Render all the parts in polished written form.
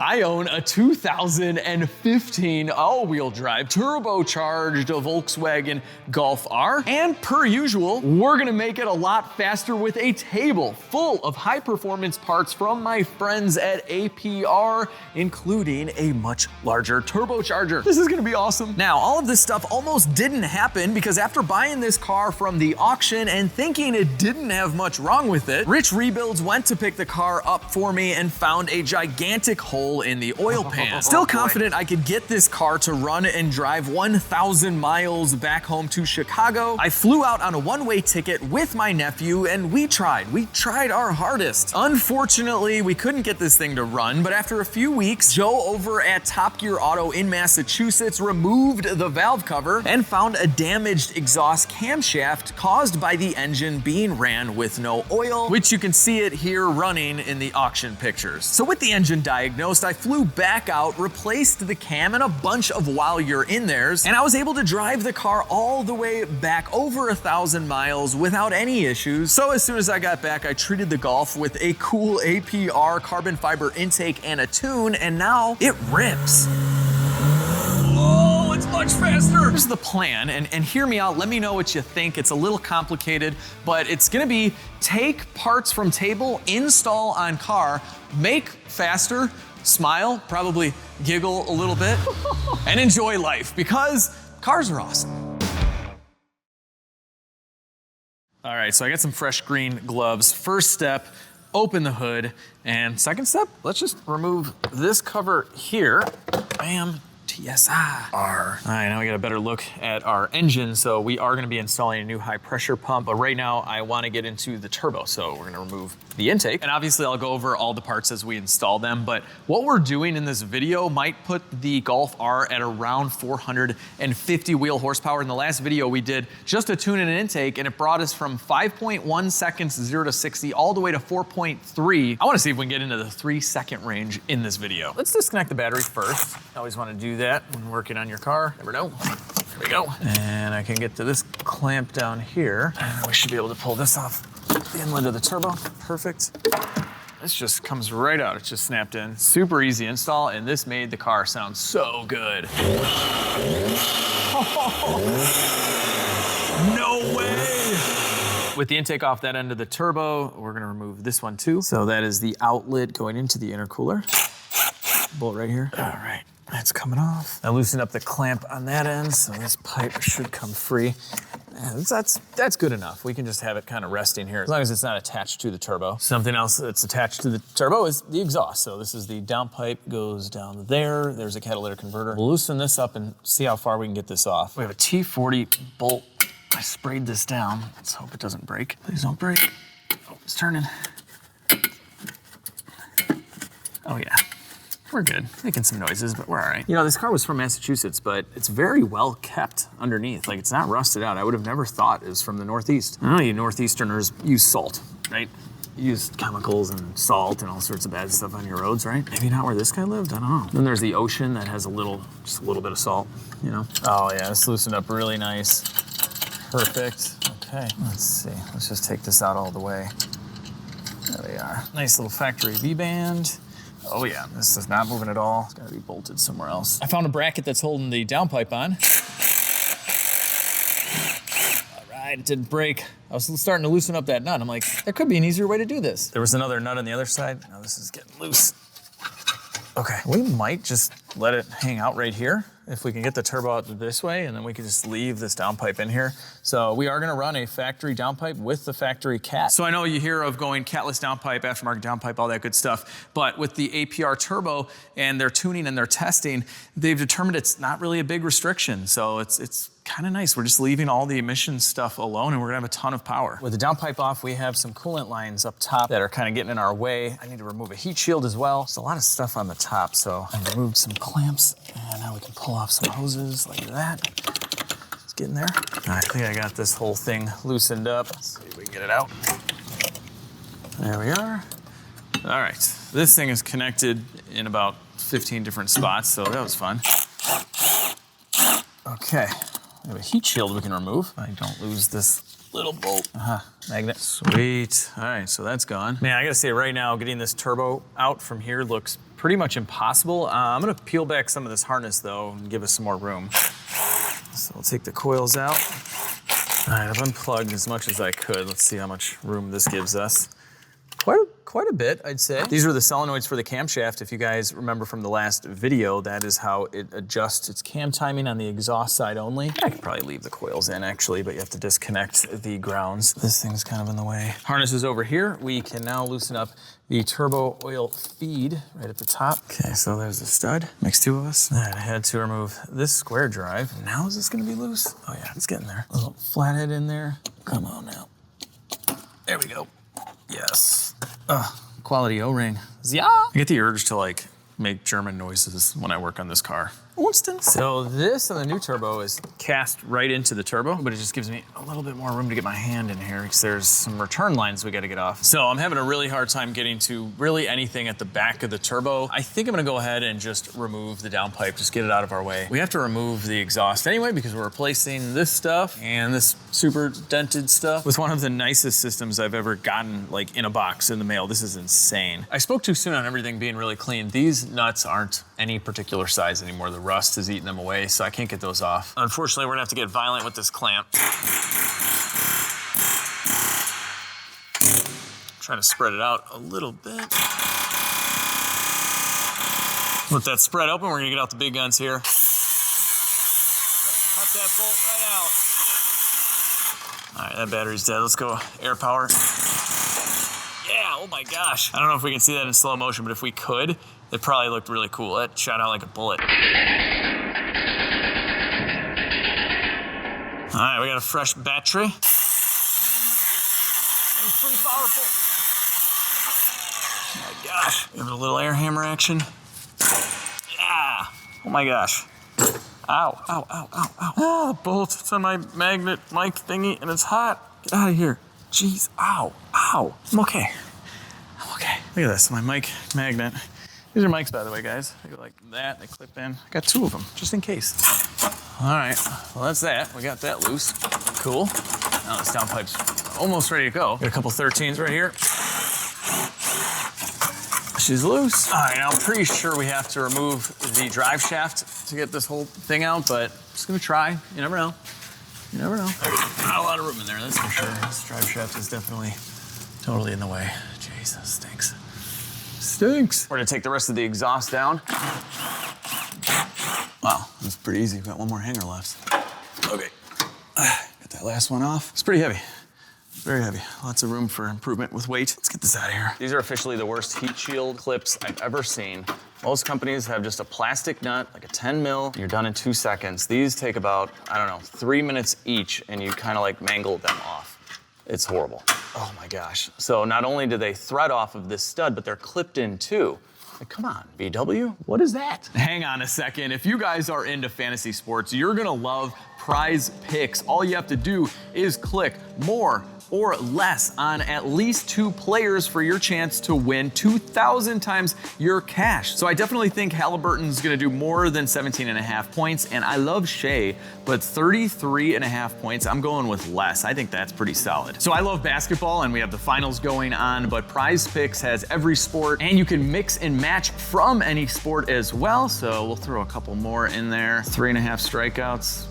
I own a 2015 all-wheel drive turbocharged Volkswagen Golf R, and per usual, we're gonna make it a lot faster with a table full of high-performance parts from my friends at APR, including a much larger turbocharger. This is gonna be awesome. Now, all of this stuff almost didn't happen because after buying this car from the auction and thinking it didn't have much wrong with it, Rich Rebuilds went to pick the car up for me and found a gigantic hole in the oil pan. Still confident I could get this car to run and drive 1,000 miles back home to Chicago. I flew out on a one-way ticket with my nephew and we tried our hardest. Unfortunately, we couldn't get this thing to run, but after a few weeks, Joe over at Top Gear Auto in Massachusetts removed the valve cover and found a damaged exhaust camshaft caused by the engine being ran with no oil, which you can see it here running in the auction pictures. So with the engine diagnosed, I flew back out, replaced the cam and a bunch of while you're in theirs, and I was able to drive the car all the way back over 1,000 miles without any issues. So as soon as I got back, I treated the Golf with a cool APR carbon fiber intake and a tune, and now it rips. Oh, it's much faster. Here's the plan, and hear me out, let me know what you think. It's a little complicated, but it's gonna be take parts from table, install on car, make faster, smile, probably giggle a little bit, and enjoy life because cars are awesome. All right, so I got some fresh green gloves. First step, open the hood. And second step, let's just remove this cover here. Bam. TSI. All right, now we got a better look at our engine. So we are gonna be installing a new high pressure pump, but right now I wanna get into the turbo. So we're gonna remove the intake. And obviously I'll go over all the parts as we install them, but what we're doing in this video might put the Golf R at around 450 wheel horsepower. In the last video we did just a tune and an intake, and it brought us from 5.1 seconds 0 to 60 all the way to 4.3. I wanna see if we can get into the 3-second range in this video. Let's disconnect the battery first. I always wanna do that when working on your car. Never know. Here we go. And I can get to this clamp down here, and we should be able to pull this off the inlet of the turbo. Perfect. This just comes right out. It's just snapped in. Super easy install, and this made the car sound so good. No way! With the intake off that end of the turbo, we're gonna remove this one too. So that is the outlet going into the intercooler. Bolt right here. All right. That's coming off. I loosened up the clamp on that end, so this pipe should come free. And that's good enough. We can just have it kind of resting here, as long as it's not attached to the turbo. Something else that's attached to the turbo is the exhaust. So this is the downpipe, goes down there. There's a catalytic converter. We'll loosen this up and see how far we can get this off. We have a T40 bolt. I sprayed this down. Let's hope it doesn't break. Please don't break. Oh, it's turning. Oh yeah. We're good, making some noises, but we're all right. You know, this car was from Massachusetts, but it's very well kept underneath. Like, it's not rusted out. I would have never thought it was from the Northeast. I know you Northeasterners use salt, right? You use chemicals and salt and all sorts of bad stuff on your roads, right? Maybe not where this guy lived, I don't know. Then there's the ocean that has just a little bit of salt, you know? Oh yeah, this loosened up really nice. Perfect, okay. Let's see, let's just take this out all the way. There we are. Nice little factory V-band. Oh yeah, this is not moving at all. It's gotta be bolted somewhere else. I found a bracket that's holding the downpipe on. All right, it didn't break. I was starting to loosen up that nut. I'm like, there could be an easier way to do this. There was another nut on the other side. Now this is getting loose. Okay, we might just let it hang out right here if we can get the turbo out this way, and then we can just leave this downpipe in here. So we are gonna run a factory downpipe with the factory cat. So I know you hear of going catless downpipe, aftermarket downpipe, all that good stuff, but with the APR turbo and their tuning and their testing, they've determined it's not really a big restriction. So it's kind of nice. We're just leaving all the emissions stuff alone, and we're gonna have a ton of power. With the downpipe off, we have some coolant lines up top that are kind of getting in our way. I need to remove a heat shield as well. There's a lot of stuff on the top, so I removed some clamps, and now we can pull off some hoses like that. Let's get in there. I think I got this whole thing loosened up. Let's see if we can get it out. There we are. All right, this thing is connected in about 15 different spots, so that was fun. Okay. We have a heat shield we can remove. I don't lose this little bolt. Magnet. Sweet. All right, so that's gone. Man, I gotta say right now, getting this turbo out from here looks pretty much impossible. I'm gonna peel back some of this harness though and give us some more room. So we'll take the coils out. All right, I've unplugged as much as I could. Let's see how much room this gives us. Quite a bit, I'd say. These are the solenoids for the camshaft. If you guys remember from the last video, that is how it adjusts its cam timing on the exhaust side only. I could probably leave the coils in actually, but you have to disconnect the grounds. This thing's kind of in the way. Harness is over here. We can now loosen up the turbo oil feed right at the top. Okay, so there's the stud. Makes two of us. All right, I had to remove this square drive. Now is this gonna be loose? Oh yeah, it's getting there. A little flathead in there. Come on now. There we go. Yes. Quality O-ring. Yeah. I get the urge to like make German noises when I work on this car. Winston. So this on the new turbo is cast right into the turbo, but it just gives me a little bit more room to get my hand in here because there's some return lines we got to get off. So I'm having a really hard time getting to really anything at the back of the turbo. I think I'm gonna go ahead and just remove the downpipe, just get it out of our way. We have to remove the exhaust anyway because we're replacing this stuff and this super dented stuff with one of the nicest systems I've ever gotten like in a box in the mail. This is insane. I spoke too soon on everything being really clean. These nuts aren't any particular size anymore. The rust is eating them away, so I can't get those off. Unfortunately, we're gonna have to get violent with this clamp. Trying to spread it out a little bit. With that spread open, we're gonna get out the big guns here. Cut that bolt right out. All right, that battery's dead. Let's go air power. Yeah, oh my gosh. I don't know if we can see that in slow motion, but if we could, it probably looked really cool. It shot out like a bullet. All right, we got a fresh battery. It's pretty powerful. Oh my gosh. Give it a little air hammer action. Yeah. Oh my gosh. Ow, ow, ow, ow, ow. Oh, the bolt. It's on my magnet mic thingy and it's hot. Get out of here. Jeez, ow, ow. I'm okay. I'm okay. Look at this, my mic magnet. These are mics, by the way, guys. They go like that, they clip in. I got two of them, just in case. All right, well, that's that. We got that loose. Cool. Now this downpipe's almost ready to go. Got a couple 13s right here. She's loose. All right, now I'm pretty sure we have to remove the drive shaft to get this whole thing out, but I'm just gonna try. You never know. You never know. Not a lot of room in there, that's for sure. This drive shaft is definitely totally in the way. Jeez, that stinks. Stinks. We're gonna take the rest of the exhaust down. Wow, that's pretty easy. We've got one more hanger left. Okay, got that last one off. It's pretty heavy, very heavy. Lots of room for improvement with weight. Let's get this out of here. These are officially the worst heat shield clips I've ever seen. Most companies have just a plastic nut, like a 10 mil, you're done in 2 seconds. These take about, I don't know, 3 minutes each, and you kind of like mangle them off. It's horrible. Oh my gosh. So not only do they thread off of this stud, but they're clipped in too. Like, come on, VW, what is that? Hang on a second. If you guys are into fantasy sports, you're gonna love Prize Picks. All you have to do is click more or less on at least 2 players for your chance to win 2,000 times your cash. So I definitely think Halliburton's gonna do more than 17.5 points, and I love Shea, but 33.5 points, I'm going with less. I think that's pretty solid. So I love basketball, and we have the finals going on, but Prize Picks has every sport, and you can mix and match from any sport as well, so we'll throw a couple more in there. 3.5 strikeouts.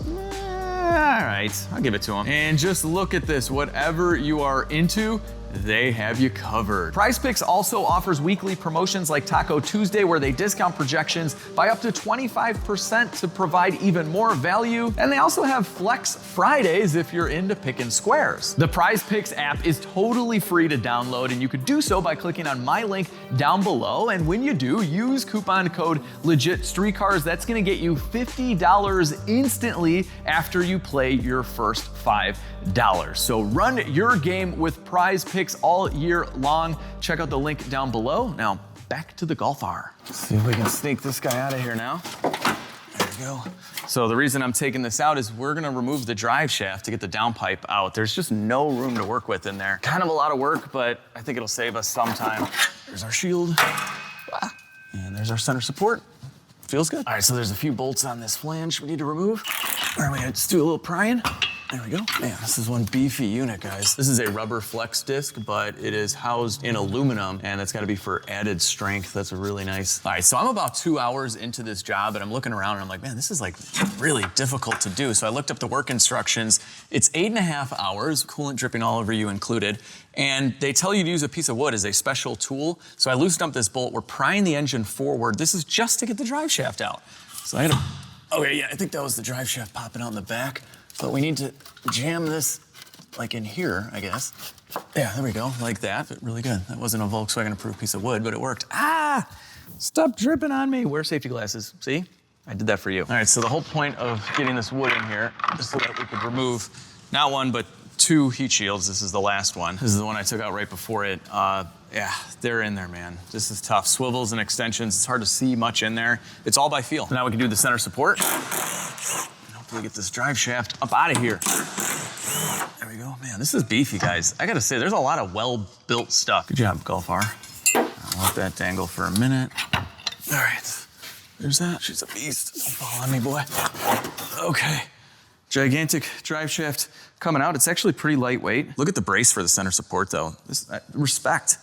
All right, I'll give it to them. And just look at this, whatever you are into, they have you covered. Prize Picks also offers weekly promotions like Taco Tuesday, where they discount projections by up to 25% to provide even more value. And they also have Flex Fridays if you're into picking squares. The Prize Picks app is totally free to download, and you could do so by clicking on my link down below. And when you do, use coupon code LegitStreetCars. That's gonna get you $50 instantly after you play your first $5. So run your game with Prize Picks all year long. Check out the link down below. Now, back to the Golf R. Let's see if we can sneak this guy out of here now. There we go. So the reason I'm taking this out is we're gonna remove the drive shaft to get the downpipe out. There's just no room to work with in there. Kind of a lot of work, but I think it'll save us some time. There's our shield. And there's our center support. Feels good. All right, so there's a few bolts on this flange we need to remove. All right, we gotta just do a little prying. There we go. Man, this is one beefy unit, guys. This is a rubber flex disc, but it is housed in aluminum, and it's gotta be for added strength. That's a really nice. All right, so I'm about 2 hours into this job, and I'm looking around, and I'm like, man, this is like really difficult to do. So I looked up the work instructions. It's 8.5 hours, coolant dripping all over you included, and they tell you to use a piece of wood as a special tool. So I loosened up this bolt. We're prying the engine forward. This is just to get the drive shaft out. So I gotta, okay, yeah, I think that was the drive shaft popping out in the back. But we need to jam this like in here, I guess. Yeah, there we go, like that. But really good. That wasn't a Volkswagen approved piece of wood, but it worked. Ah, stop dripping on me. Wear safety glasses, see? I did that for you. All right, so the whole point of getting this wood in here is so that we could remove not one, but 2 heat shields. This is the last one. This is the one I took out right before it. Yeah, they're in there, man. This is tough. Swivels and extensions, it's hard to see much in there. It's all by feel. So now we can do the center support. We get this drive shaft up out of here. There we go. Man, this is beefy, guys. I gotta say, there's a lot of well-built stuff. Good job, Golf R. I'll let that dangle for a minute. All right, there's that. She's a beast. Don't fall on me, boy. Okay, gigantic drive shaft coming out. It's actually pretty lightweight. Look at the brace for the center support, though. This respect.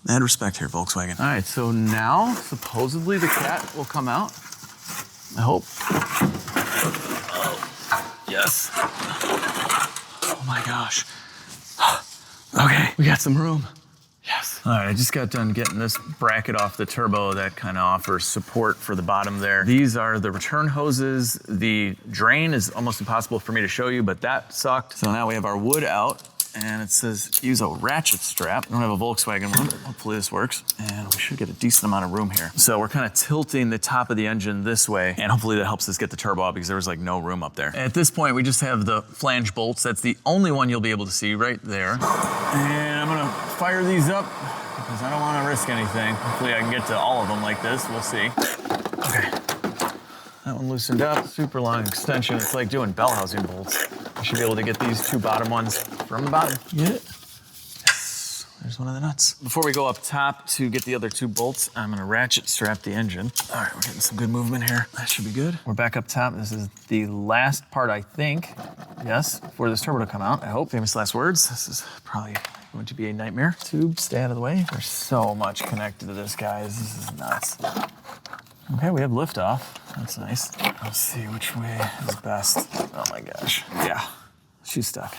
Add respect here, Volkswagen. All right, so now, supposedly the cat will come out. I hope. Yes. Oh my gosh. Okay, we got some room. Yes. All right, I just got done getting this bracket off the turbo that kind of offers support for the bottom there. These are the return hoses. The drain is almost impossible for me to show you, but that sucked. So now we have our wood out, and it says use a ratchet strap. I don't have a Volkswagen one, but hopefully this works. And we should get a decent amount of room here. So we're kind of tilting the top of the engine this way, and hopefully that helps us get the turbo out because there was like no room up there. At this point, we just have the flange bolts. That's the only one you'll be able to see right there. And I'm gonna fire these up because I don't wanna risk anything. Hopefully I can get to all of them like this, we'll see. Okay, that one loosened up, super long extension. It's like doing bell housing bolts. I should be able to get these 2 bottom ones from the bottom. Get it? Yes, there's one of the nuts. Before we go up top to get the other 2 bolts, I'm gonna ratchet strap the engine. All right, we're getting some good movement here. That should be good. We're back up top. This is the last part, I think. Yes, for this turbo to come out, I hope. Famous last words. This is probably going to be a nightmare. Tube, stay out of the way. There's so much connected to this, guys. This is nuts. Okay, we have liftoff. That's nice. Let's see which way is best. Oh my gosh. Yeah, she's stuck.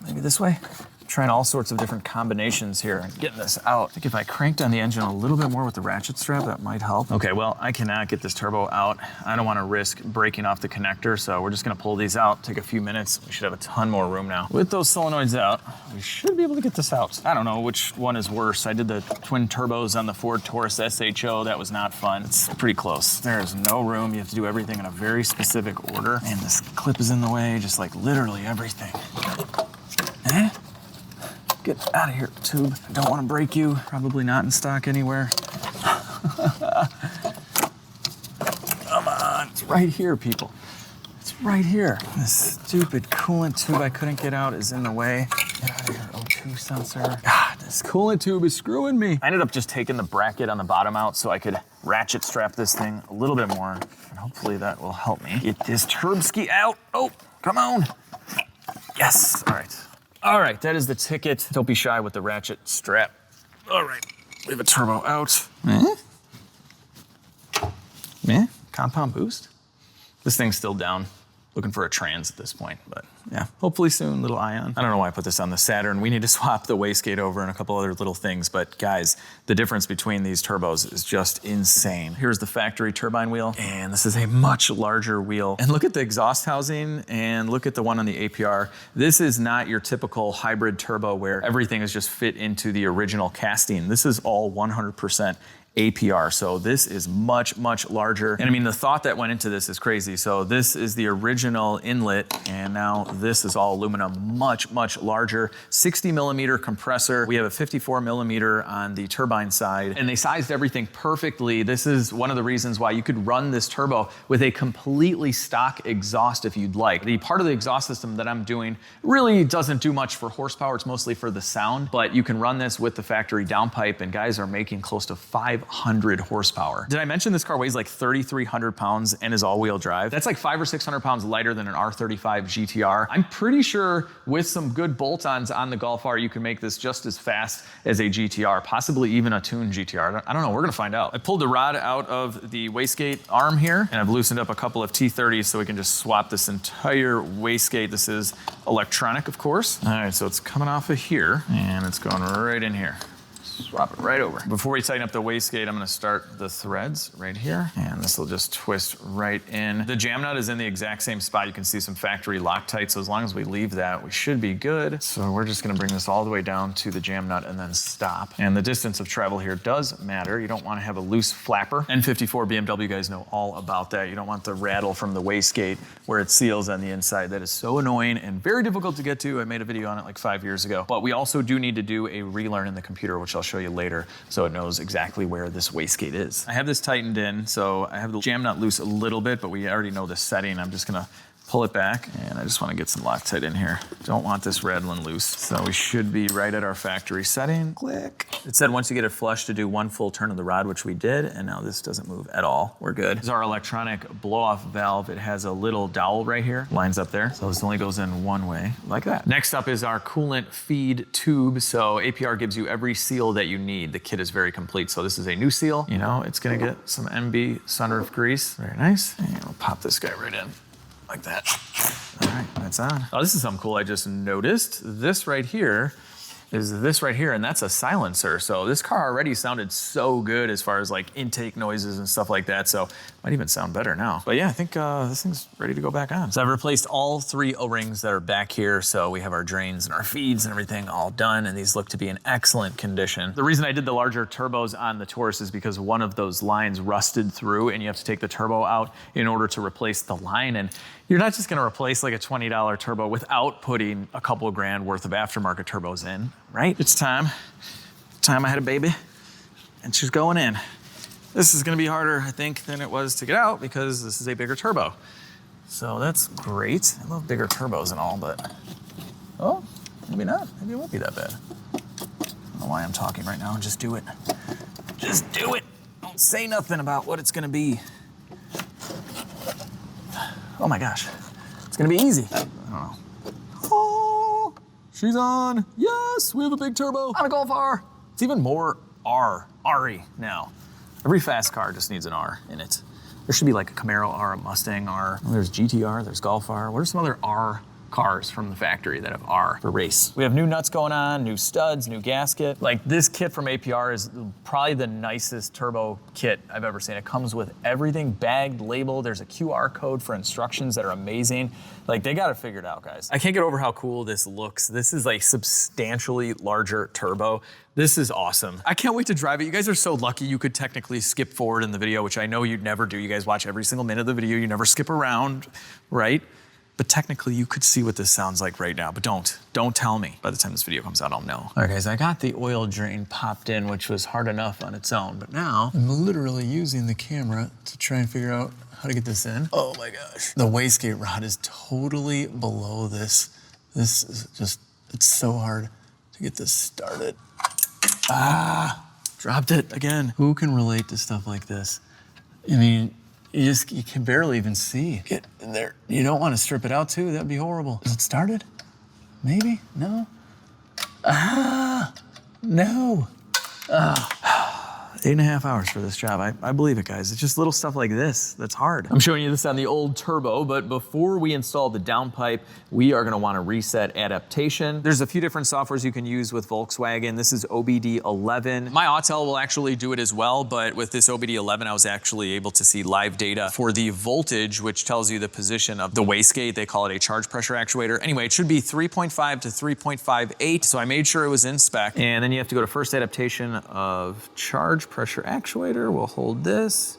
Maybe this way? Trying all sorts of different combinations here and getting this out. I think if I cranked on the engine a little bit more with the ratchet strap, that might help. Okay, well, I cannot get this turbo out. I don't want to risk breaking off the connector, so we're just gonna pull these out, take a few minutes. We should have a ton more room now. With those solenoids out, we should be able to get this out. I don't know which one is worse. I did the twin turbos on the Ford Taurus SHO. That was not fun. It's pretty close. There's no room. You have to do everything in a very specific order. And this clip is in the way, just like literally everything. Eh? Get out of here, tube. I don't want to break you. Probably not in stock anywhere. Come on, it's right here, people. It's right here. This stupid coolant tube I couldn't get out is in the way. Get out of here, O2 sensor. God, this coolant tube is screwing me. I ended up just taking the bracket on the bottom out so I could ratchet strap this thing a little bit more, and hopefully that will help me get this turbski out. Oh, come on. Yes, all right. All right, that is the ticket. Don't be shy with the ratchet strap. All right, we have a turbo out. Compound boost? This thing's still down. Looking for a trans at this point, but yeah, hopefully soon, little ion. I don't know why I put this on the Saturn. We need to swap the wastegate over and a couple other little things, but guys, the difference between these turbos is just insane. Here's the factory turbine wheel, and this is a much larger wheel. And look at the exhaust housing, and look at the one on the APR. This is not your typical hybrid turbo where everything is just fit into the original casting. This is all 100% APR. So this is much, much larger. And I mean, the thought that went into this is crazy. So this is the original inlet, and now this is all aluminum, much, much larger. 60 millimeter compressor. We have a 54 millimeter on the turbine side, and they sized everything perfectly. This is one of the reasons why you could run this turbo with a completely stock exhaust if you'd like. The part of the exhaust system that I'm doing really doesn't do much for horsepower. It's mostly for the sound, but you can run this with the factory downpipe, and guys are making close to 500 500 horsepower. Did I mention this car weighs like 3,300 pounds and is all-wheel drive? That's like 500 or 600 pounds lighter than an R35 GTR. I'm pretty sure with some good bolt-ons on the Golf R, you can make this just as fast as a GTR, possibly even a tuned GTR. I don't know, we're gonna find out. I pulled the rod out of the wastegate arm here, and I've loosened up a couple of T30s so we can just swap this entire wastegate. This is electronic, of course. All right, so it's coming off of here, and it's going right in here. Swap it right over. Before we tighten up the wastegate, I'm gonna start the threads right here, and this will just twist right in. The jam nut is in the exact same spot. You can see some factory Loctite, so as long as we leave that, we should be good. So we're just gonna bring this all the way down to the jam nut and then stop. And the distance of travel here does matter. You don't wanna have a loose flapper. N54 BMW guys know all about that. You don't want the rattle from the wastegate where it seals on the inside. That is so annoying and very difficult to get to. I made a video on it like 5 years ago. But we also do need to do a relearn in the computer, which I'll show you later, so it knows exactly where this wastegate is. I have this tightened in, so I have the jam nut loose a little bit, but we already know the setting. I'm just gonna pull it back, and I just wanna get some Loctite in here. Don't want this rattling loose. So we should be right at our factory setting. Click. It said once you get it flush to do 1 full turn of the rod, which we did, and now this doesn't move at all. We're good. This is our electronic blow-off valve. It has a little dowel right here, lines up there. So this only goes in one way, like that. Next up is our coolant feed tube. So APR gives you every seal that you need. The kit is very complete. So this is a new seal. You know, it's gonna get some MB sunroof grease. Very nice. And we'll pop this guy right in. Like that. All right, that's on. Oh, this is something cool I just noticed. This right here is this right here, and that's a silencer. So this car already sounded so good as far as like intake noises and stuff like that. So might even sound better now. But yeah, I think this thing's ready to go back on. So I've replaced all 3 O-rings that are back here. So we have our drains and our feeds and everything all done, and these look to be in excellent condition. The reason I did the larger turbos on the Taurus is because one of those lines rusted through, and you have to take the turbo out in order to replace the line. And you're not just gonna replace like a $20 turbo without putting a couple of grand worth of aftermarket turbos in, right? It's time. I had a baby, and she's going in. This is gonna be harder, I think, than it was to get out because this is a bigger turbo. So that's great. I love bigger turbos and all, but, oh, maybe not. Maybe it won't be that bad. I don't know why I'm talking right now. Just do it. Just do it. Don't say nothing about what it's gonna be. Oh my gosh, it's gonna be easy. I don't know. Oh, she's on. Yes, we have a big turbo on a Golf R. It's even more R-y now. Every fast car just needs an R in it. There should be like a Camaro R, a Mustang R. Well, there's GTR, there's Golf R. What are some other R cars from the factory that have R for race? We have new nuts going on, new studs, new gasket. Like this kit from APR is probably the nicest turbo kit I've ever seen. It comes with everything bagged, labeled. There's a QR code for instructions that are amazing. Like they got it figured out, guys. I can't get over how cool this looks. This is like substantially larger turbo. This is awesome. I can't wait to drive it. You guys are so lucky you could technically skip forward in the video, which I know you'd never do. You guys watch every single minute of the video. You never skip around, right? But technically you could see what this sounds like right now, but don't tell me. By the time this video comes out, I'll know. All right guys, I got the oil drain popped in, which was hard enough on its own, but now I'm literally using the camera to try and figure out how to get this in. Oh my gosh. The wastegate rod is totally below this. This is just, it's so hard to get this started. Ah, dropped it again. Who can relate to stuff like this? I mean, you can barely even see. Get in there. You don't want to strip it out too, that'd be horrible. Is it started? Maybe, no? Ah, no. Ah. 8.5 hours for this job. I believe it, guys. It's just little stuff like this that's hard. I'm showing you this on the old turbo, but before we install the downpipe, we are gonna wanna reset adaptation. There's a few different softwares you can use with Volkswagen. This is OBD11. My Autel will actually do it as well, but with this OBD11, I was actually able to see live data for the voltage, which tells you the position of the wastegate. They call it a charge pressure actuator. Anyway, it should be 3.5 to 3.58, so I made sure it was in spec. And then you have to go to first adaptation of charge pressure actuator. We'll hold this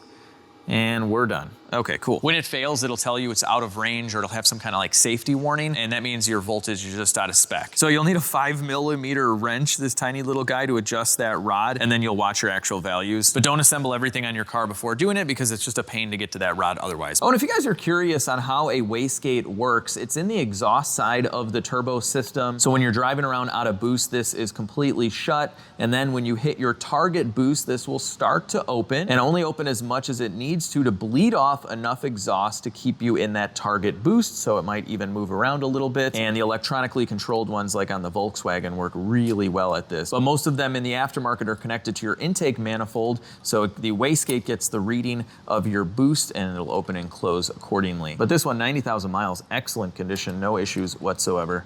and we're done. Okay, cool. When it fails, it'll tell you it's out of range, or it'll have some kind of like safety warning, and that means your voltage is just out of spec. So you'll need a 5mm wrench, this tiny little guy, to adjust that rod, and then you'll watch your actual values. But don't assemble everything on your car before doing it, because it's just a pain to get to that rod otherwise. Oh, and if you guys are curious on how a wastegate works, it's in the exhaust side of the turbo system. So when you're driving around out of boost, this is completely shut. And then when you hit your target boost, this will start to open, and only open as much as it needs to bleed off enough exhaust to keep you in that target boost. So it might even move around a little bit. And the electronically controlled ones like on the Volkswagen work really well at this. But most of them in the aftermarket are connected to your intake manifold. So the wastegate gets the reading of your boost and it'll open and close accordingly. But this one, 90,000 miles, excellent condition, no issues whatsoever.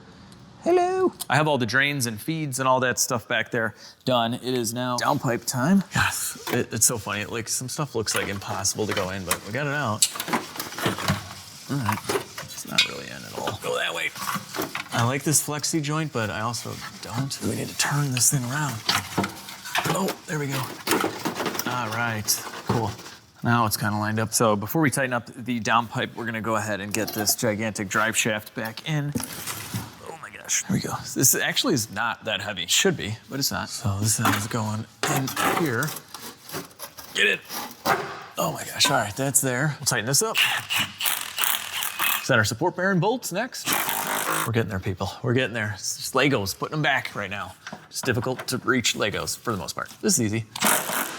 Hello. I have all the drains and feeds and all that stuff back there done. It is now downpipe time. Yes, it's so funny. Like, some stuff looks like impossible to go in, but we got it out. All right, it's not really in at all. Go that way. I like this flexi joint, but I also don't. We need to turn this thing around. Oh, there we go. All right, cool. Now it's kind of lined up. So before we tighten up the downpipe, we're gonna go ahead and get this gigantic drive shaft back in. Here we go. This actually is not that heavy. It should be, but it's not. So this is going in here. Get it. Oh my gosh, all right, that's there. We'll tighten this up. Center support bearing bolts next. We're getting there, people. We're getting there. It's just Legos, putting them back right now. It's difficult to reach Legos for the most part. This is easy.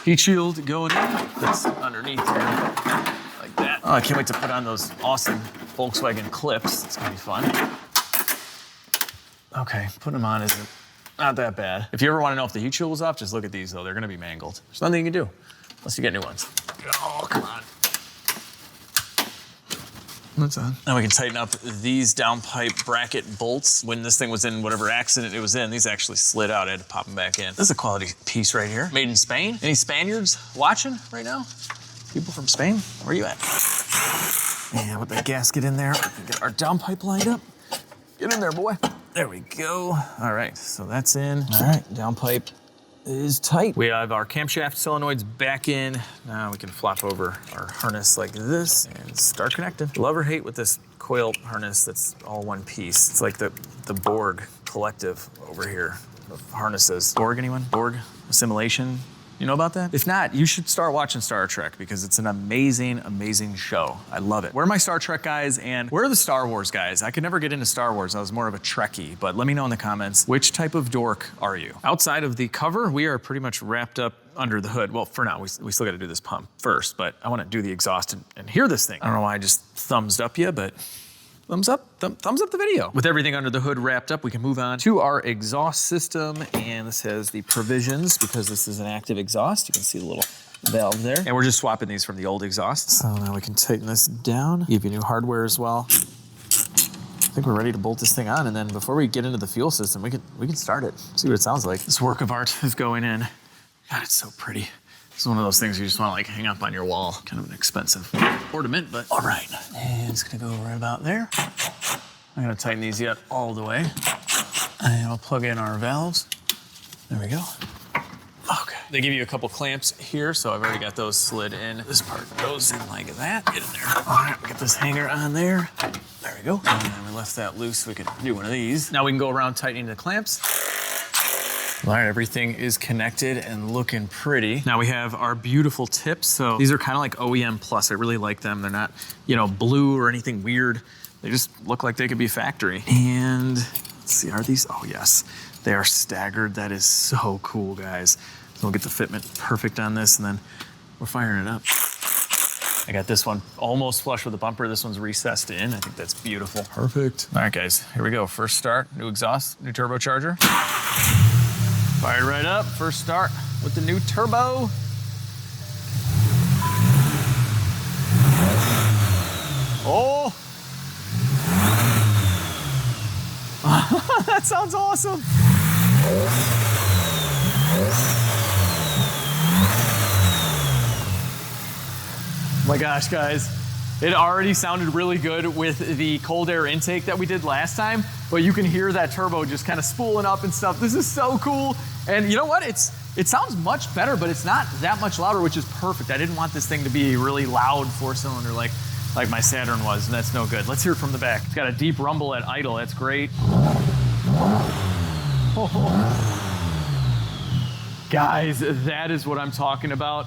Heat shield going in. That's underneath here, like that. Oh, I can't wait to put on those awesome Volkswagen clips. It's gonna be fun. Okay, putting them on isn't not that bad. If you ever want to know if the heat shield was off, just look at these though. They're gonna be mangled. There's nothing you can do unless you get new ones. Oh, come on. That's on. Now we can tighten up these downpipe bracket bolts. When this thing was in whatever accident it was in, these actually slid out. I had to pop them back in. This is a quality piece right here. Made in Spain. Any Spaniards watching right now? People from Spain? Where you at? Yeah, with that gasket in there, we can get our downpipe lined up. Get in there, boy. There we go. All right, so that's in. All right, downpipe is tight. We have our camshaft solenoids back in. Now we can flop over our harness like this and start connecting. Love or hate with this coil harness that's all one piece. It's like the Borg collective over here of harnesses. Borg, anyone? Borg assimilation? You know about that? If not, you should start watching Star Trek because it's an amazing, amazing show. I love it. Where are my Star Trek guys and where are the Star Wars guys? I could never get into Star Wars. I was more of a Trekkie, but let me know in the comments, which type of dork are you? Outside of the cover, we are pretty much wrapped up under the hood. Well, for now, we still gotta do this pump first, but I wanna do the exhaust and hear this thing. I don't know why I just thumbs up you, but thumbs up the video. With everything under the hood wrapped up, we can move on to our exhaust system. And this has the provisions because this is an active exhaust. You can see the little valve there. And we're just swapping these from the old exhausts. So now we can tighten this down, give you new hardware as well. I think we're ready to bolt this thing on. And then before we get into the fuel system, we can start it. See what it sounds like. This work of art is going in. God, it's so pretty. It's one of those things you just want to like hang up on your wall. Kind of an expensive ornament, but all right. And it's gonna go right about there. I'm gonna tighten these yet all the way. And I'll plug in our valves. There we go. Okay. They give you a couple clamps here, so I've already got those slid in. This part goes in like that. Get in there. All right, we get this hanger on there. There we go. And then we left that loose so we could do one of these. Now we can go around tightening the clamps. All right, everything is connected and looking pretty. Now we have our beautiful tips. So these are kind of like OEM Plus. I really like them. They're not, you know, blue or anything weird. They just look like they could be factory. And let's see, are these? Oh yes, they are staggered. That is so cool, guys. So we'll get the fitment perfect on this and then we're firing it up. I got this one almost flush with the bumper. This one's recessed in. I think that's beautiful. Perfect. All right, guys, here we go. First start, new exhaust, new turbocharger. Fired right up, first start with the new turbo. Oh! That sounds awesome. Oh my gosh, guys. It already sounded really good with the cold air intake that we did last time, but you can hear that turbo just kind of spooling up and stuff. This is so cool. And you know what? It's It sounds much better, but it's not that much louder, which is perfect. I didn't want this thing to be a really loud 4-cylinder like my Saturn was, and that's no good. Let's hear it from the back. It's got a deep rumble at idle. That's great. Guys, that is what I'm talking about.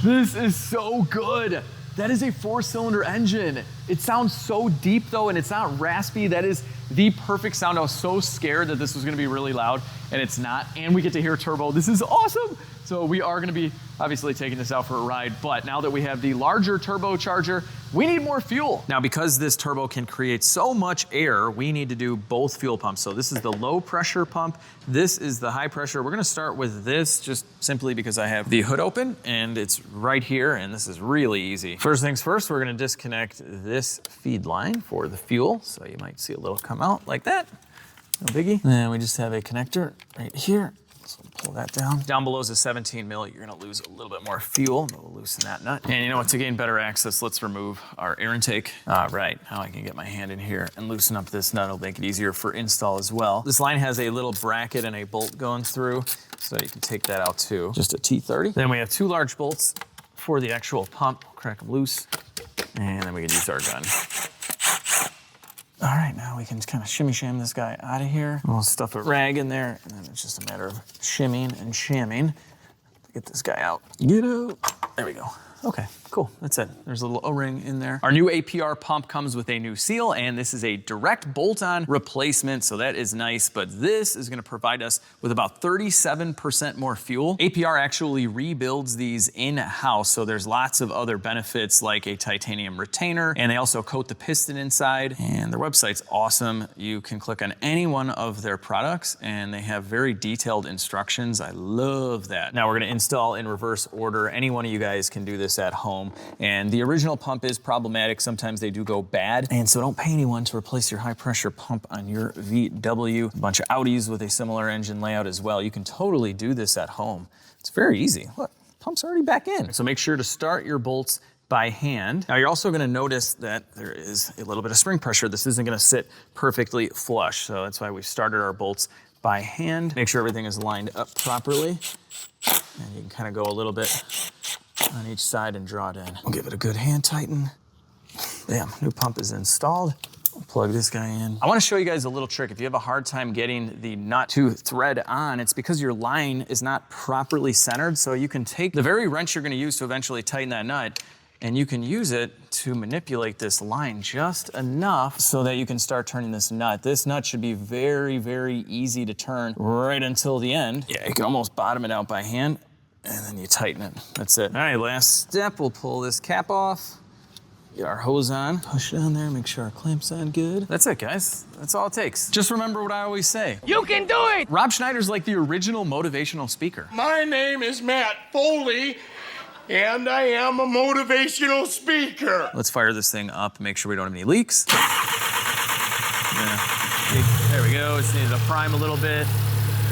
This is so good. That is a 4-cylinder engine. It sounds so deep though, and it's not raspy. That is the perfect sound. I was so scared that this was gonna be really loud, and it's not. And we get to hear turbo. This is awesome. So we are gonna be obviously taking this out for a ride, but now that we have the larger turbocharger, we need more fuel. Now, because this turbo can create so much air, we need to do both fuel pumps. So this is the low pressure pump. This is the high pressure. We're gonna start with this just simply because I have the hood open and it's right here, and this is really easy. First things first, we're gonna disconnect this feed line for the fuel. So you might see a little come out like that, no biggie. Then we just have a connector right here. So pull that down. Down below is a 17 mil. You're gonna lose a little bit more fuel. We'll loosen that nut. And you know what, to gain better access, let's remove our air intake. All right, now I can get my hand in here and loosen up this nut. It'll make it easier for install as well. This line has a little bracket and a bolt going through, so you can take that out too. Just a T30. Then we have 2 large bolts for the actual pump. Crack them loose, and then we can use our gun. All right, now we can kind of shimmy sham this guy out of here. We'll stuff a rag in there, and then it's just a matter of shimming and shamming to get this guy out. Get out. There we go. Okay, cool, that's it. There's a little O-ring in there. Our new APR pump comes with a new seal, and this is a direct bolt-on replacement, so that is nice, but this is gonna provide us with about 37% more fuel. APR actually rebuilds these in-house, so there's lots of other benefits like a titanium retainer, and they also coat the piston inside, and their website's awesome. You can click on any one of their products, and they have very detailed instructions. I love that. Now we're gonna install in reverse order. Any one of you guys can do this at home. And the original pump is problematic. Sometimes they do go bad. And so don't pay anyone to replace your high pressure pump on your VW. A bunch of Audis with a similar engine layout as well. You can totally do this at home. It's very easy. Look, pump's already back in. So make sure to start your bolts by hand. Now you're also gonna notice that there is a little bit of spring pressure. This isn't gonna sit perfectly flush. So that's why we started our bolts by hand. Make sure everything is lined up properly. And you can kind of go a little bit on each side and draw it in. We'll give it a good hand tighten. Bam, new pump is installed. I'll plug this guy in. I wanna show you guys a little trick. If you have a hard time getting the nut to thread on, it's because your line is not properly centered. So you can take the very wrench you're gonna use to eventually tighten that nut, and you can use it to manipulate this line just enough so that you can start turning this nut. This nut should be very, very easy to turn right until the end. Yeah, you can almost bottom it out by hand, and then you tighten it. That's it. All right, last step, we'll pull this cap off, get our hose on, push it on there, make sure our clamp's on good. That's it, guys. That's all it takes. Just remember what I always say. You can do it! Rob Schneider's like the original motivational speaker. My name is Matt Foley, and I am a motivational speaker. Let's fire this thing up, make sure we don't have any leaks. Yeah. There we go, just need to prime a little bit.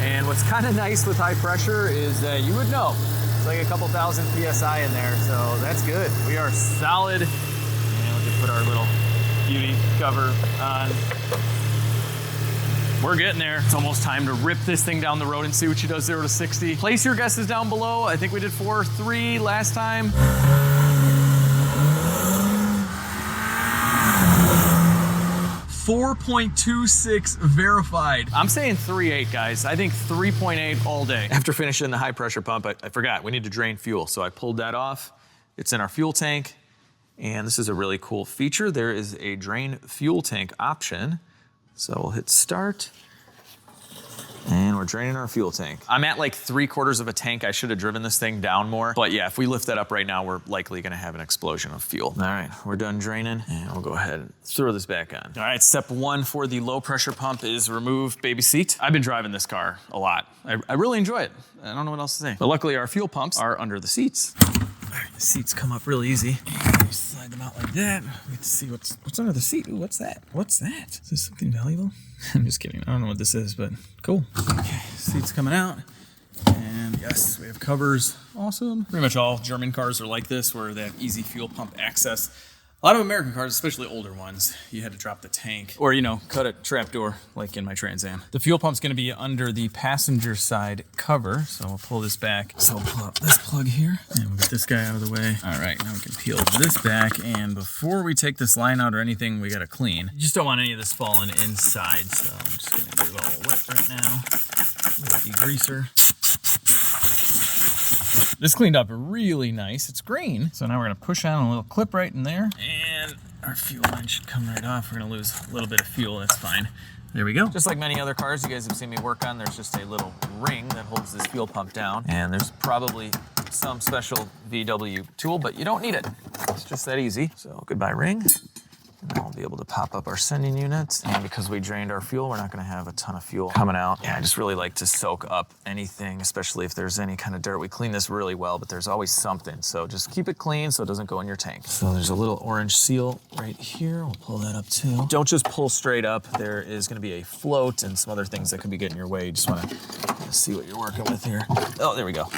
And what's kind of nice with high pressure is that you would know. It's like a couple thousand PSI in there, so that's good. We are solid. And we can put our little beauty cover on. We're getting there. It's almost time to rip this thing down the road and see what she does 0 to 60. Place your guesses down below. I think we did 4.3 last time. 4.26 verified. I'm saying 3.8, guys. I think 3.8 all day. After finishing the high pressure pump, I forgot, we need to drain fuel. So I pulled that off. It's in our fuel tank. And this is a really cool feature. There is a drain fuel tank option. So we'll hit start. And we're draining our fuel tank. I'm at like 3/4 of a tank. I should have driven this thing down more. But yeah, if we lift that up right now, we're likely gonna have an explosion of fuel. All right, we're done draining, and we'll go ahead and throw this back on. All right, step 1 for the low pressure pump is remove baby seat. I've been driving this car a lot. I really enjoy it. I don't know what else to say. But luckily our fuel pumps are under the seats. All right, the seats come up real easy. Slide them out like that. We get to see what's under the seat. Ooh, what's that? What's that? Is this something valuable? I'm just kidding. I don't know what this is, but cool. Okay, seats coming out. And yes, we have covers. Awesome. Pretty much all German cars are like this, where they have easy fuel pump access A lot of American cars, especially older ones, you had to drop the tank or, you know, cut a trapdoor like in my Trans Am. The fuel pump's gonna be under the passenger side cover. So we'll pull this back. So we'll pull up this plug here and we'll get this guy out of the way. All right, now we can peel this back. And before we take this line out or anything, we gotta clean. You just don't want any of this falling inside. So I'm just gonna get it all wet right now. A little degreaser. This cleaned up really nice. It's green. So now we're gonna push on a little clip right in there and our fuel line should come right off. We're gonna lose a little bit of fuel, that's fine. There we go. Just like many other cars you guys have seen me work on, there's just a little ring that holds this fuel pump down. And there's probably some special VW tool, but you don't need it. It's just that easy. So goodbye ring. And then we'll be able to pop up our sending unit. And because we drained our fuel, we're not gonna have a ton of fuel coming out. Yeah, I just really like to soak up anything, especially if there's any kind of dirt. We clean this really well, but there's always something. So just keep it clean so it doesn't go in your tank. So there's a little orange seal right here. We'll pull that up too. Don't just pull straight up. There is gonna be a float and some other things that could be getting in your way. You just wanna see what you're working with here. Oh, there we go. All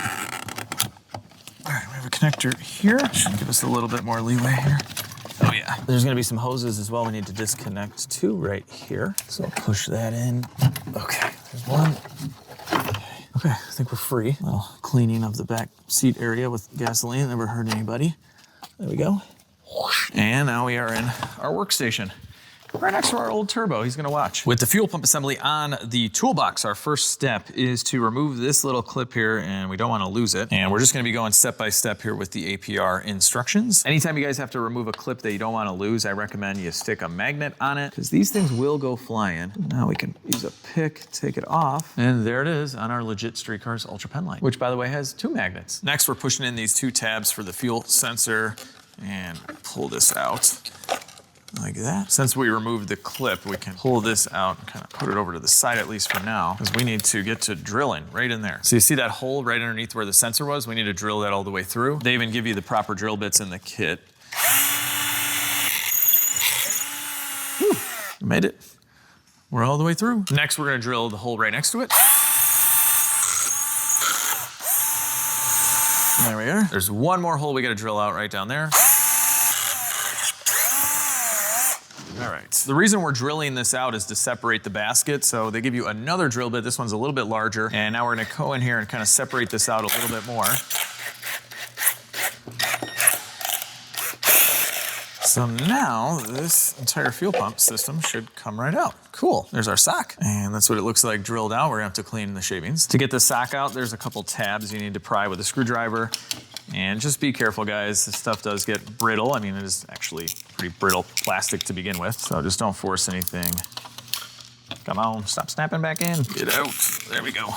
right, we have a connector here. Should give us a little bit more leeway here. Oh yeah. There's gonna be some hoses as well we need to disconnect too right here. So I'll push that in. Okay, there's one. Okay, I think we're free. A little cleaning of the back seat area with gasoline, never hurt anybody. There we go. And now we are in our workstation. Right next to our old turbo, he's gonna watch. With the fuel pump assembly on the toolbox, our first step is to remove this little clip here, and we don't wanna lose it. And we're just gonna be going step by step here with the APR instructions. Anytime you guys have to remove a clip that you don't wanna lose, I recommend you stick a magnet on it, because these things will go flying. Now we can use a pick, take it off, and there it is on our LegitStreetCars Ultra PENLIGHT, which by the way has 2 magnets. Next, we're pushing in these 2 tabs for the fuel sensor, and pull this out. Like that. Since we removed the clip, we can pull this out and kind of put it over to the side, at least for now, because we need to get to drilling right in there. So you see that hole right underneath where the sensor was? We need to drill that all the way through. They even give you the proper drill bits in the kit. Whew, made it. We're all the way through. Next, we're gonna drill the hole right next to it. There we are. There's one more hole we gotta drill out right down there. All right, the reason we're drilling this out is to separate the basket. So they give you another drill bit. This one's a little bit larger. And now we're gonna go in here and kind of separate this out a little bit more. So now this entire fuel pump system should come right out. Cool, there's our sock. And that's what it looks like drilled out. We're gonna have to clean the shavings. To get the sock out, there's a couple tabs you need to pry with a screwdriver. And just be careful, guys. This stuff does get brittle. I mean, it is actually pretty brittle plastic to begin with. So just don't force anything. Come on, stop snapping back in. Get out, there we go.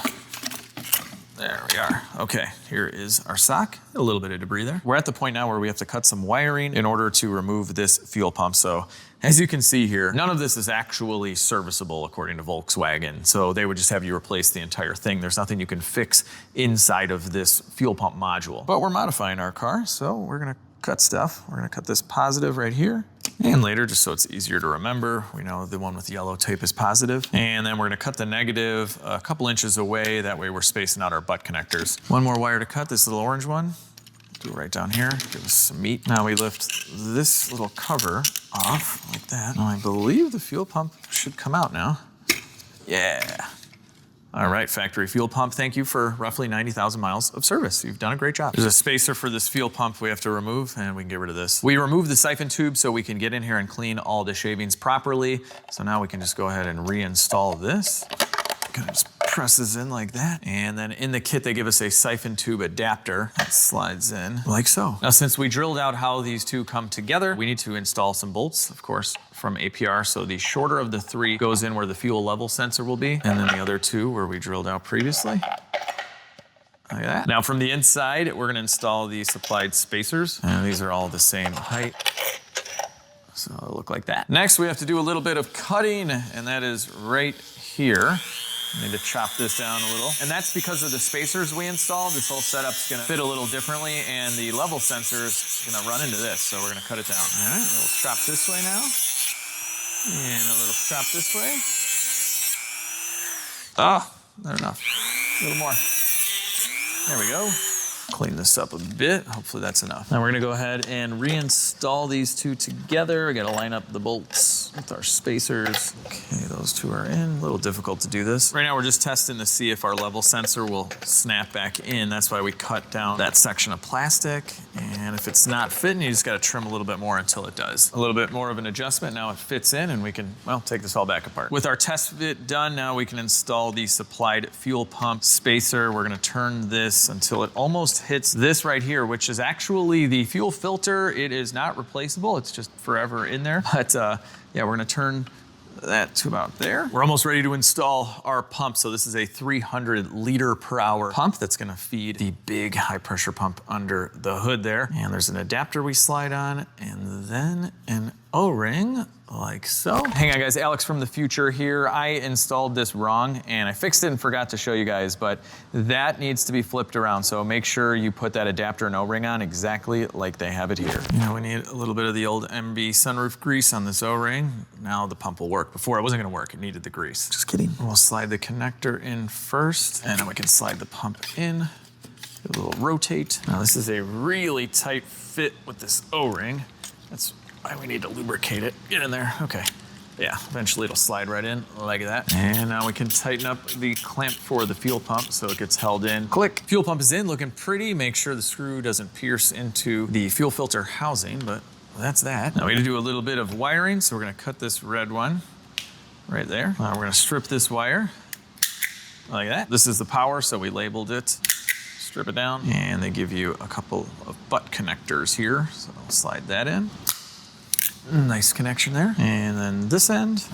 There we are. Okay, here is our sock. A little bit of debris there. We're at the point now where we have to cut some wiring in order to remove this fuel pump. So as you can see here, none of this is actually serviceable according to Volkswagen. So they would just have you replace the entire thing. There's nothing you can fix inside of this fuel pump module. But we're modifying our car, so we're gonna cut stuff. We're gonna cut this positive right here. And later, just so it's easier to remember, we know the one with yellow tape is positive. And then we're gonna cut the negative a couple inches away. That way we're spacing out our butt connectors. One more wire to cut, this little orange one. Do it right down here, give us some meat. Now we lift this little cover off like that. Now I believe the fuel pump should come out now. Yeah. All right, factory fuel pump, thank you for roughly 90,000 miles of service. You've done a great job. There's a spacer for this fuel pump we have to remove, and we can get rid of this. We removed the siphon tube so we can get in here and clean all the shavings properly. So now we can just go ahead and reinstall this. Kind of just presses in like that. And then in the kit, they give us a siphon tube adapter that slides in like so. Now, since we drilled out how these two come together, we need to install some bolts, of course, from APR. So the shorter of the 3 goes in where the fuel level sensor will be. And then the other 2 where we drilled out previously. Like that. Now from the inside, we're gonna install the supplied spacers. And these are all the same height. So it'll look like that. Next, we have to do a little bit of cutting, and that is right here. I need to chop this down a little. And that's because of the spacers we installed. This whole setup's gonna fit a little differently, and the level sensor is gonna run into this, so we're gonna cut it down. All right, a little chop this way now. And a little chop this way. Ah, not enough. A little more. There we go. Clean this up a bit. Hopefully that's enough. Now we're gonna go ahead and reinstall these two together. I gotta line up the bolts with our spacers. Okay, those two are in. A little difficult to do this. Right now we're just testing to see if our level sensor will snap back in. That's why we cut down that section of plastic. And if it's not fitting, you just gotta trim a little bit more until it does. A little bit more of an adjustment. Now it fits in and we can, well, take this all back apart. With our test fit done, now we can install the supplied fuel pump spacer. We're gonna turn this until it almost hits this right here, which is actually the fuel filter. It is not replaceable. It's just forever in there. But yeah, we're gonna turn that to about there. We're almost ready to install our pump. So this is a 300 liter per hour pump that's gonna feed the big high pressure pump under the hood there. And there's an adapter we slide on and then an O-ring like so. Hang on guys, Alex from the future here. I installed this wrong and I fixed it and forgot to show you guys, but that needs to be flipped around. So make sure you put that adapter and O-ring on exactly like they have it here. You know, we need a little bit of the old MB sunroof grease on this O-ring. Now the pump will work. Before it wasn't gonna work, it needed the grease. Just kidding. We'll slide the connector in first and then we can slide the pump in. Do a little rotate. Now this is a really tight fit with this O-ring. That's why we need to lubricate it. Get in there, okay. Yeah, eventually it'll slide right in like that. And now we can tighten up the clamp for the fuel pump so it gets held in. Click. Fuel pump is in, looking pretty. Make sure the screw doesn't pierce into the fuel filter housing, but that's that. Now we gotta do a little bit of wiring, so we're gonna cut this red one right there. Now we're gonna strip this wire like that. This is the power, so we labeled it. Strip it down, and they give you a couple of butt connectors here, so I'll slide that in. Nice connection there. And then this end.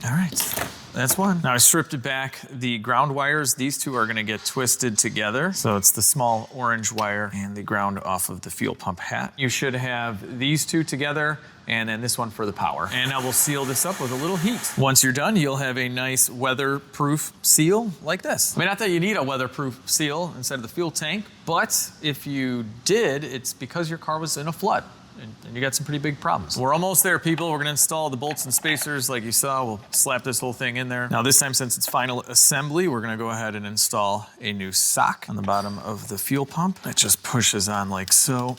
All right, that's one. Now I stripped it back. The ground wires, these two are gonna get twisted together. So it's the small orange wire and the ground off of the fuel pump hat. You should have these two together and then this one for the power. And now we'll seal this up with a little heat. Once you're done, you'll have a nice weatherproof seal like this. I mean, not that you need a weatherproof seal inside of the fuel tank, but if you did, it's because your car was in a flood. And you got some pretty big problems. We're almost there, people. We're gonna install the bolts and spacers like you saw. We'll slap this whole thing in there. Now this time, since it's final assembly, we're gonna go ahead and install a new sock on the bottom of the fuel pump. It just pushes on like so.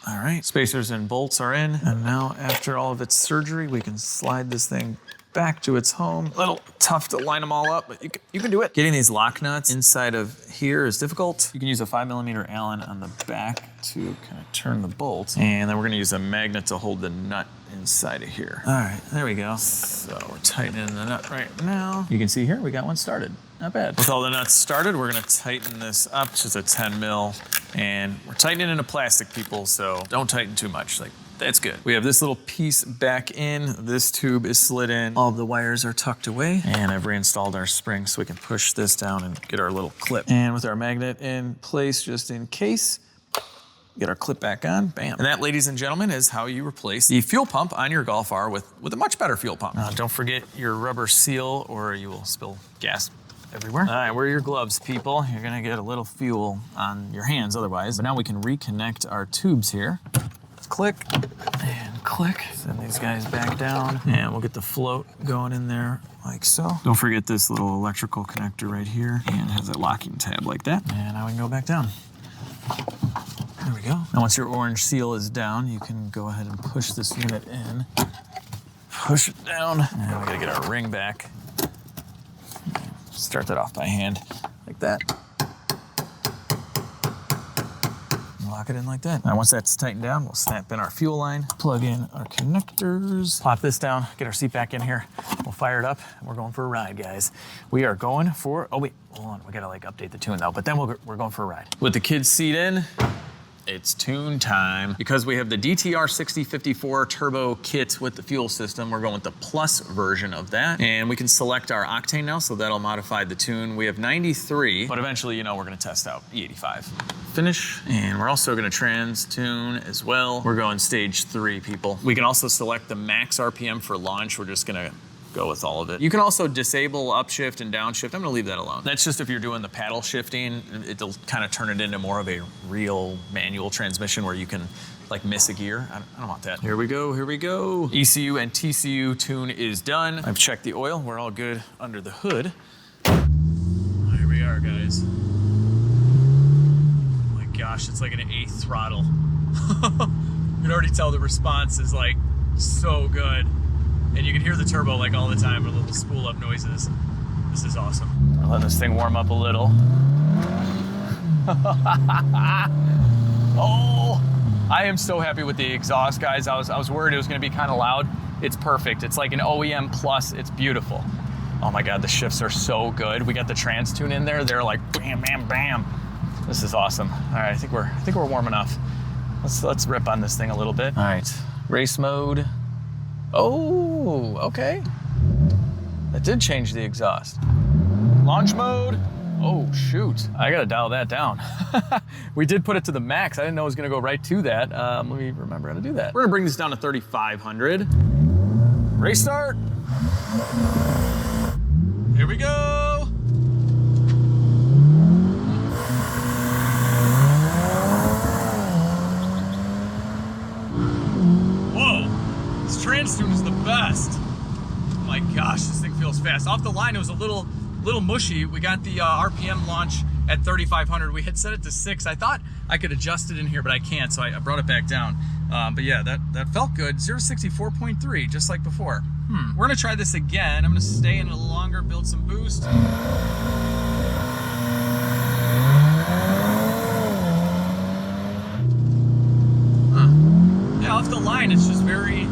All right, spacers and bolts are in. And now after all of its surgery, we can slide this thing back to its home. A little tough to line them all up, but you can do it. Getting these lock nuts inside of here is difficult. You can use a 5mm Allen on the back to kind of turn the bolt. And then we're gonna use a magnet to hold the nut inside of here. All right, there we go. So we're tightening the nut right now. You can see here, we got one started. Not bad. With all the nuts started, we're gonna tighten this up, just a 10 mil. And we're tightening into plastic, people, so don't tighten too much. Like, that's good. We have this little piece back in. This tube is slid in. All of the wires are tucked away. And I've reinstalled our spring so we can push this down and get our little clip. And with our magnet in place, just in case, get our clip back on, bam. And that, ladies and gentlemen, is how you replace the fuel pump on your Golf R with a much better fuel pump. Don't forget your rubber seal or you will spill gas everywhere. All right, wear your gloves, people. You're gonna get a little fuel on your hands otherwise. But now we can reconnect our tubes here. Click and click. Send these guys back down and we'll get the float going in there like so. Don't forget this little electrical connector right here and it has a locking tab like that. And now we can go back down. There we go. Now once your orange seal is down, you can go ahead and push this unit in. Push it down. And we gotta get our ring back. Start that off by hand like that. Lock it in like that. Now once that's tightened down, we'll snap in our fuel line, plug in our connectors, plop this down, get our seat back in here. We'll fire it up and we're going for a ride, guys. We are going for, oh wait, hold on. We gotta like update the tune though, but then we're going for a ride. With the kids' seat in, it's tune time. Because we have the DTR 6054 turbo kit with the fuel system, we're going with the plus version of that. And we can select our octane now, so that'll modify the tune. We have 93, but eventually, you know, we're gonna test out E85. Finish, and we're also gonna trans tune as well. We're going stage 3, people. We can also select the max RPM for launch. We're just gonna go with all of it. You can also disable upshift and downshift. I'm gonna leave that alone. That's just if you're doing the paddle shifting, it'll kind of turn it into more of a real manual transmission where you can like miss a gear. I don't want that. Here we go, here we go. ECU and TCU tune is done. I've checked the oil, we're all good under the hood. Here we are, guys. gosh, it's like an 8th throttle. You can already tell the response is like so good. And you can hear the turbo like all the time with little spool up noises. This is awesome. I'll let this thing warm up a little. Oh, I am so happy with the exhaust, guys. I was worried it was gonna be kind of loud. It's perfect. It's like an OEM plus, it's beautiful. Oh my God, the shifts are so good. We got the trans tune in there. They're like bam, bam, bam. This is awesome. All right, I think we're warm enough. Let's rip on this thing a little bit. All right, race mode. Oh, okay. That did change the exhaust. Launch mode. Oh, shoot. I gotta dial that down. We did put it to the max. I didn't know it was gonna go right to that. Let me remember how to do that. We're gonna bring this down to 3,500. Race start. Here we go. Whoa, this trans tune is the best. Oh my gosh, this thing feels fast. Off the line, it was a little mushy. We got the RPM launch at 3,500. We had set it to 6. I thought I could adjust it in here, but I can't, so I brought it back down. But yeah, that felt good. 0-64.3, just like before. We're gonna try this again. I'm gonna stay in a little longer, build some boost. Yeah, off the line, it's just very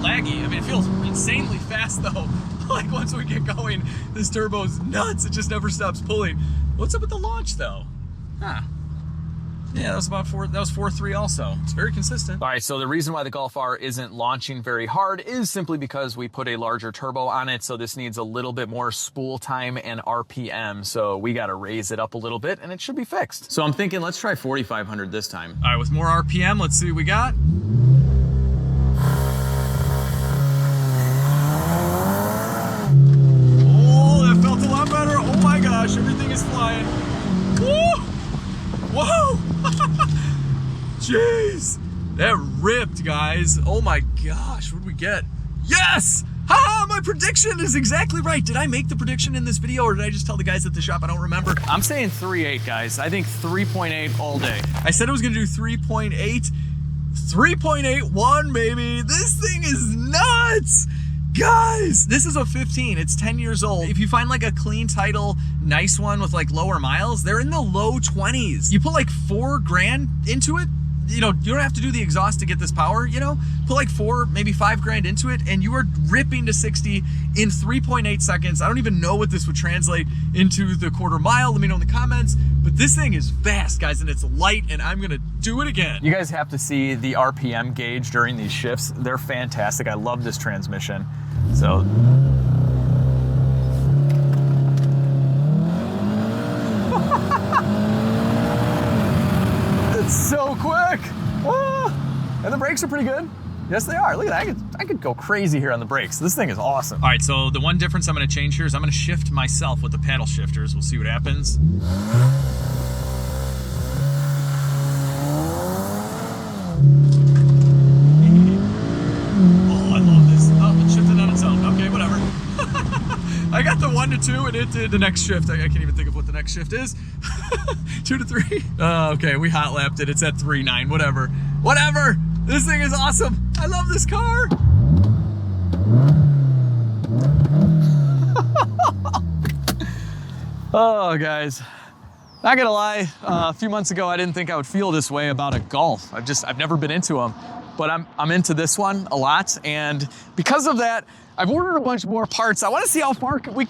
laggy. I mean, it feels insanely fast though. Like once we get going, this turbo's nuts. It just never stops pulling. What's up with the launch though? Yeah, that was about 4. That was 4.3 also. It's very consistent. All right, so the reason why the Golf R isn't launching very hard is simply because we put a larger turbo on it. So this needs a little bit more spool time and RPM. So we got to raise it up a little bit and it should be fixed. So I'm thinking let's try 4,500 this time. All right, with more RPM, let's see what we got. Oh, that felt a lot better. Oh my gosh, everything is flying. Woo! Whoa! Jeez, that ripped, guys. Oh my gosh, what did we get? Yes! Ha! My prediction is exactly right. Did I make the prediction in this video or did I just tell the guys at the shop? I don't remember. I'm saying 3.8, guys. I think 3.8 all day. I said I was gonna do 3.8. 3.81, baby. This thing is nuts! Guys, this is a 15. It's 10 years old. If you find like a clean title, nice one with like lower miles, they're in the low 20s. You put like $4 grand into it, you know, you don't have to do the exhaust to get this power, you know? Put like 4, maybe 5 grand into it and you are ripping to 60 in 3.8 seconds. I don't even know what this would translate into the quarter mile. Let me know in the comments. But this thing is fast, guys, and it's light, and I'm gonna do it again. You guys have to see the RPM gauge during these shifts. They're fantastic. I love this transmission. So it's so quick. Oh, and the brakes are pretty good. Yes, they are. Look at that. I could go crazy here on the brakes. This thing is awesome. All right, so the one difference I'm going to change here is I'm going to shift myself with the paddle shifters. We'll see what happens. I got the 1 to 2 and it did the next shift. I can't even think of what the next shift is. 2 to 3. Okay, we hot lapped it. It's at 3.9, whatever. Whatever, this thing is awesome. I love this car. Oh, guys, not gonna lie. A few months ago, I didn't think I would feel this way about a Golf. I've never been into them, but I'm into this one a lot. And because of that, I've ordered a bunch more parts. I want to see how far can we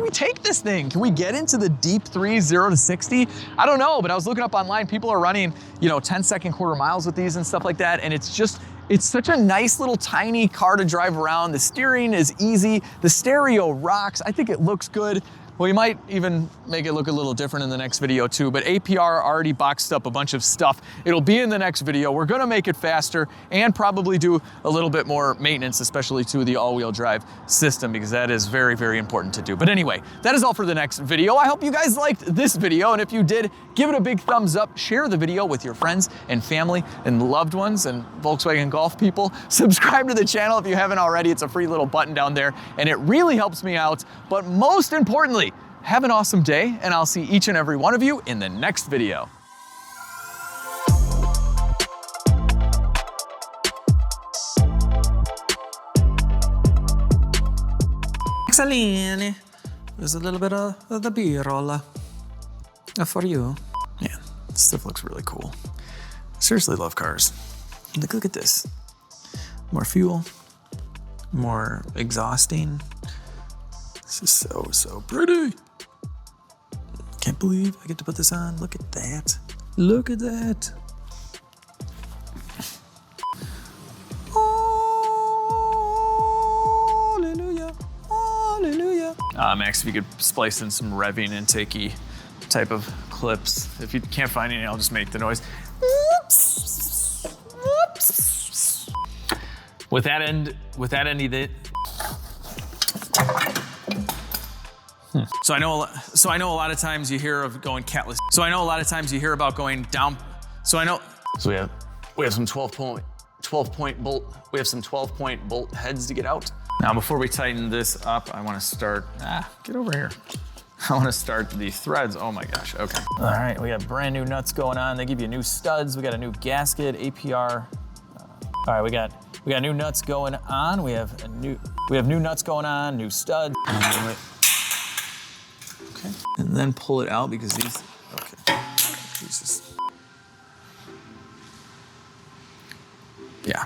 take this thing? Can we get into the deep 3s, 0 to 60? I don't know, but I was looking up online. People are running, you know, 10-second quarter miles with these and stuff like that. And it's such a nice little tiny car to drive around. The steering is easy. The stereo rocks. I think it looks good. We might even make it look a little different in the next video too, but APR already boxed up a bunch of stuff. It'll be in the next video. We're gonna make it faster and probably do a little bit more maintenance, especially to the all-wheel drive system, because that is very, very important to do. But anyway, that is all for the next video. I hope you guys liked this video, and if you did, give it a big thumbs up, share the video with your friends and family and loved ones and Volkswagen Golf people. Subscribe to the channel if you haven't already. It's a free little button down there, and it really helps me out. But most importantly, have an awesome day, and I'll see each and every one of you in the next video. Maxalini. There's a little bit of the B-roll for you. Man, this stuff looks really cool. Seriously love cars. Look at this. More fuel, more exhausting. This is so pretty. Can't believe I get to put this on. Look at that. Look at that. Hallelujah. Hallelujah. Max, if you could splice in some revving and takey type of clips. If you can't find any, I'll just make the noise. With that end of it. So I know a lot of times you hear of going catless. So I know a lot of times you hear about going down. So we have some 12-point bolt. We have some 12-point bolt heads to get out. Now before we tighten this up, I want to start. Get over here. I want to start the threads. Oh my gosh. Okay. All right, we got brand new nuts going on. They give you new studs. We got a new gasket, APR. All right, we got new nuts going on. We have new nuts going on, new studs. Okay. And then pull it out because these. Okay. Jesus. Yeah.